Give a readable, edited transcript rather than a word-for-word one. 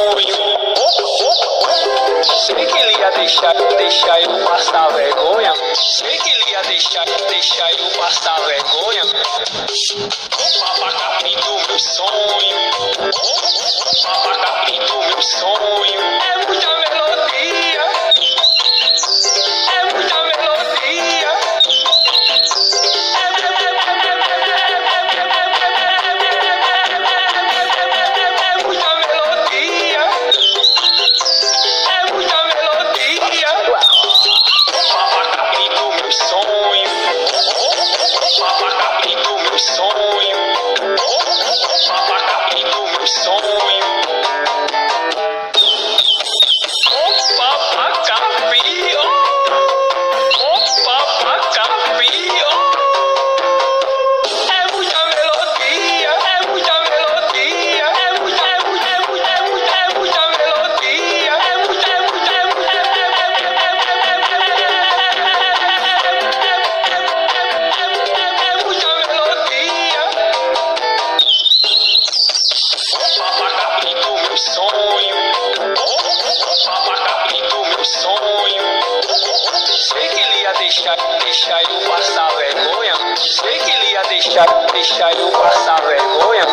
sonho. Sei que ele ia deixar eu passar vergonha. Sei que ele ia deixar eu passar vergonha. Papacapim do meu sonho. Papacapim do meu sonho. É muita melodia. É muita melodia. É muita melodia. É muita melodia. Papacapim do meu sonho. Papacapim do meu sonho. Papacapim do meu sonho. Papacapim, papacapim, é muita melodia, é muita melodia, é muita melodia, é muita melodia, é muita melodia. Papacapim do meu sonho. Papacapim do meu sonho. Sei que ele ia deixar eu passar vergonha. Sei que ele ia deixar eu passar vergonha.